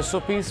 SOPs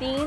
3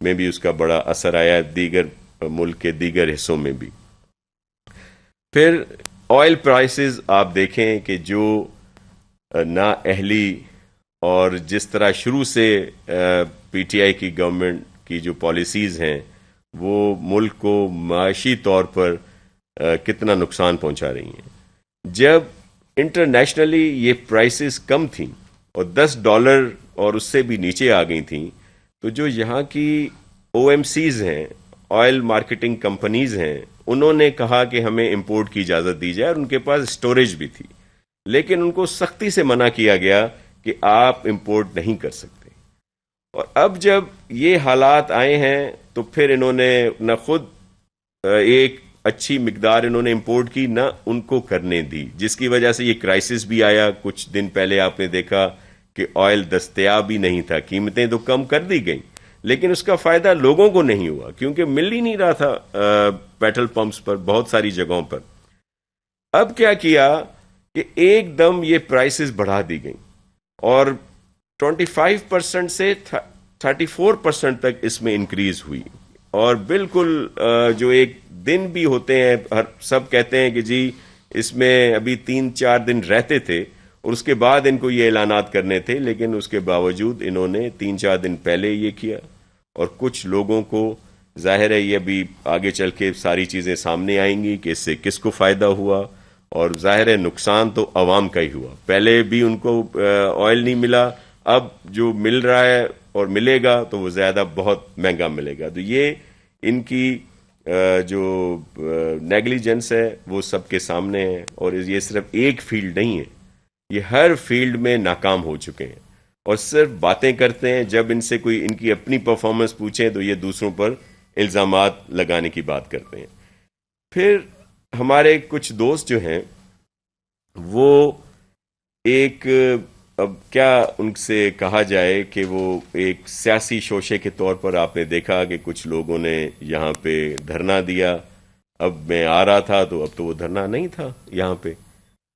میں بھی اس کا بڑا اثر آیا، دیگر ملک کے دیگر حصوں میں بھی۔ پھر آئل پرائسز آپ دیکھیں کہ جو نااہلی اور جس طرح شروع سے پی ٹی آئی کی گورنمنٹ کی جو پالیسیز ہیں وہ ملک کو معاشی طور پر کتنا نقصان پہنچا رہی ہیں۔ جب انٹرنیشنلی یہ پرائسز کم تھیں اور $10 اور اس سے بھی نیچے آ گئی تھیں، تو جو یہاں کی او ایم سیز ہیں، آئل مارکیٹنگ کمپنیز ہیں، انہوں نے کہا کہ ہمیں امپورٹ کی اجازت دی جائے، اور ان کے پاس اسٹوریج بھی تھی، لیکن ان کو سختی سے منع کیا گیا کہ آپ امپورٹ نہیں کر سکتے۔ اور اب جب یہ حالات آئے ہیں تو پھر انہوں نے نہ خود ایک اچھی مقدار انہوں نے امپورٹ کی، نہ ان کو کرنے دی، جس کی وجہ سے یہ کرائسس بھی آیا۔ کچھ دن پہلے آپ نے دیکھا کہ آئل دستیاب ہی نہیں تھا، قیمتیں تو کم کر دی گئیں، لیکن اس کا فائدہ لوگوں کو نہیں ہوا، کیونکہ مل ہی نہیں رہا تھا پیٹرول پمپس پر بہت ساری جگہوں پر۔ اب کیا کیا کہ ایک دم یہ پرائسز بڑھا دی گئیں، اور 25% سے 34% تک اس میں انکریز ہوئی، اور بالکل جو ایک دن بھی ہوتے ہیں، سب کہتے ہیں کہ جی اس میں ابھی 3-4 دن رہتے تھے اور اس کے بعد ان کو یہ اعلانات کرنے تھے، لیکن اس کے باوجود انہوں نے 3-4 دن پہلے یہ کیا، اور کچھ لوگوں کو ظاہر ہے یہ ابھی آگے چل کے ساری چیزیں سامنے آئیں گی کہ اس سے کس کو فائدہ ہوا، اور ظاہر ہے نقصان تو عوام کا ہی ہوا۔ پہلے بھی ان کو آئل نہیں ملا، اب جو مل رہا ہے اور ملے گا تو وہ زیادہ بہت مہنگا ملے گا۔ تو یہ ان کی جو نیگلیجنس ہے وہ سب کے سامنے ہے، اور یہ صرف ایک فیلڈ نہیں ہے، یہ ہر فیلڈ میں ناکام ہو چکے ہیں، اور صرف باتیں کرتے ہیں۔ جب ان سے کوئی ان کی اپنی پرفارمنس پوچھیں تو یہ دوسروں پر الزامات لگانے کی بات کرتے ہیں۔ پھر ہمارے کچھ دوست جو ہیں وہ ایک، اب کیا ان سے کہا جائے کہ وہ ایک سیاسی شوشے کے طور پر آپ نے دیکھا کہ کچھ لوگوں نے یہاں پہ دھرنا دیا۔ اب میں آ رہا تھا تو اب تو وہ دھرنا نہیں تھا یہاں پہ،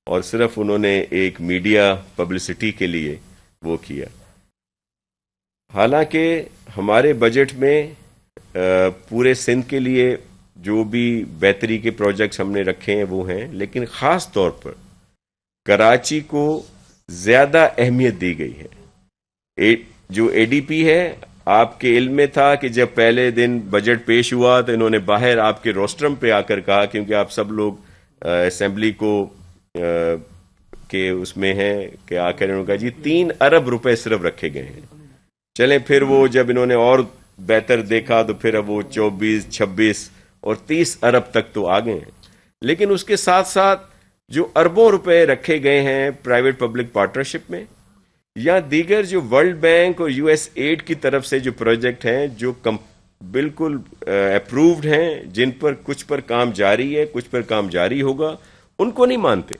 اور صرف انہوں نے ایک میڈیا پبلسٹی کے لیے وہ کیا۔ حالانکہ ہمارے بجٹ میں پورے سندھ کے لیے جو بھی بہتری کے پروجیکٹس ہم نے رکھے ہیں وہ ہیں، لیکن خاص طور پر کراچی کو زیادہ اہمیت دی گئی ہے۔ جو اے ڈی پی ہے، آپ کے علم میں تھا کہ جب پہلے دن بجٹ پیش ہوا تو انہوں نے باہر آپ کے روسٹرم پہ آ کر کہا، کیونکہ آپ سب لوگ اسمبلی کو کہ اس میں ہیں کہ آ کر انہوں نے کہا جی 3 ارب روپے صرف رکھے گئے ہیں۔ چلیں پھر وہ جب انہوں نے اور بہتر دیکھا تو پھر اب وہ 24, 26 اور 30 ارب تک تو آ گئے ہیں، لیکن اس کے ساتھ ساتھ جو اربوں روپے رکھے گئے ہیں پرائیویٹ پبلک پارٹنرشپ میں، یا دیگر جو ورلڈ بینک اور یو ایس ایڈ کی طرف سے جو پروجیکٹ ہیں جو بالکل اپرووڈ ہیں، جن پر کچھ پر کام جاری ہے، کچھ پر کام جاری ہوگا، ان کو نہیں مانتے،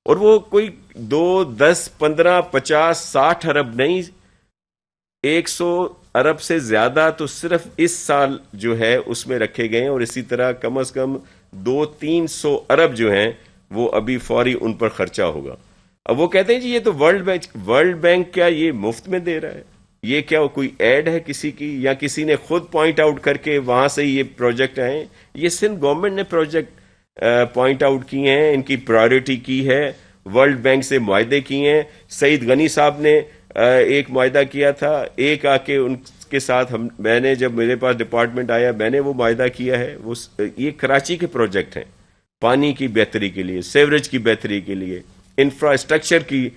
اور وہ کوئی 2, 10, 15, 50, 60 ارب نہیں، 100 ارب سے زیادہ تو صرف اس سال جو ہے اس میں رکھے گئے ہیں، اور اسی طرح کم از کم 200-300 ارب جو ہیں وہ ابھی فوری ان پر خرچہ ہوگا۔ اب وہ کہتے ہیں جی یہ تو ورلڈ بینک کیا یہ مفت میں دے رہا ہے؟ یہ کیا کوئی ایڈ ہے کسی کی، یا کسی نے خود پوائنٹ آؤٹ کر کے وہاں سے یہ پروجیکٹ آئے؟ یہ سندھ گورنمنٹ نے پروجیکٹ پوائنٹ آؤٹ کیے ہیں، ان کی پرائیورٹی کی ہے، ورلڈ بینک سے معاہدے کیے ہیں۔ سعید غنی صاحب نے ایک معاہدہ کیا تھا، ایک آ کے ان کے ساتھ میں نے جب میرے پاس ڈپارٹمنٹ آیا میں نے وہ معاہدہ کیا ہے۔ وہ یہ کراچی کے پروجیکٹ ہیں، پانی کی بہتری کے لیے، سیوریج کی بہتری کے لیے، انفراسٹرکچر کی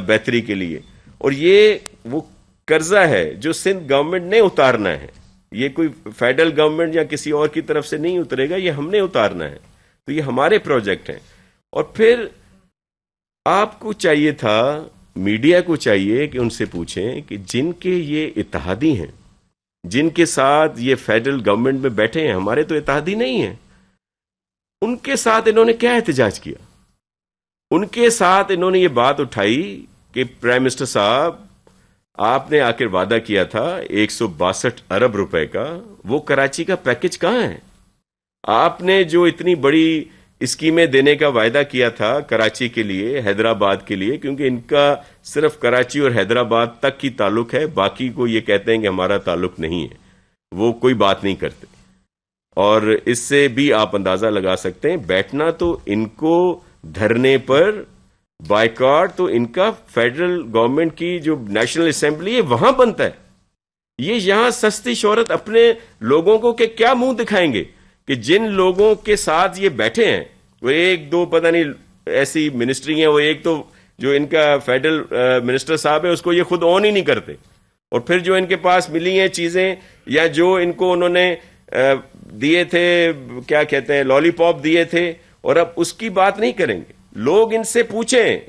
بہتری کے لیے، اور یہ وہ قرضہ ہے جو سندھ گورنمنٹ نے اتارنا ہے۔ یہ کوئی فیڈرل گورنمنٹ یا کسی اور کی طرف سے نہیں اترے گا، یہ ہم نے اتارنا ہے۔ تو یہ ہمارے پروجیکٹ ہیں۔ اور پھر آپ کو چاہیے تھا، میڈیا کو چاہیے کہ ان سے پوچھیں کہ جن کے یہ اتحادی ہیں، جن کے ساتھ یہ فیڈرل گورنمنٹ میں بیٹھے ہیں، ہمارے تو اتحادی نہیں ہیں، ان کے ساتھ انہوں نے کیا احتجاج کیا؟ ان کے ساتھ انہوں نے یہ بات اٹھائی کہ پرائم منسٹر صاحب آپ نے آ کر وعدہ کیا تھا 162 ارب روپے کا، وہ کراچی کا پیکج کہاں ہے؟ آپ نے جو اتنی بڑی اسکیمیں دینے کا وعدہ کیا تھا کراچی کے لیے، حیدرآباد کے لیے، کیونکہ ان کا صرف کراچی اور حیدرآباد تک کی تعلق ہے، باقی کو یہ کہتے ہیں کہ ہمارا تعلق نہیں ہے۔ وہ کوئی بات نہیں کرتے. اور اس سے بھی آپ اندازہ لگا سکتے ہیں بیٹھنا تو ان کو دھرنے پر بائیکاٹ تو ان کا فیڈرل گورنمنٹ کی جو نیشنل اسمبلی ہے وہاں بنتا ہے. یہ یہاں سستی شہرت اپنے لوگوں کو کہ کیا منہ دکھائیں گے کہ جن لوگوں کے ساتھ یہ بیٹھے ہیں وہ ایک دو پتہ نہیں ایسی منسٹری ہیں, وہ ایک تو جو ان کا فیڈرل منسٹر صاحب ہے اس کو یہ خود آن ہی نہیں کرتے, اور پھر جو ان کے پاس ملی ہیں چیزیں یا جو ان کو انہوں نے دیے تھے کیا کہتے ہیں لالی پاپ دیے تھے, اور اب اس کی بات نہیں کریں گے. لوگ ان سے پوچھیں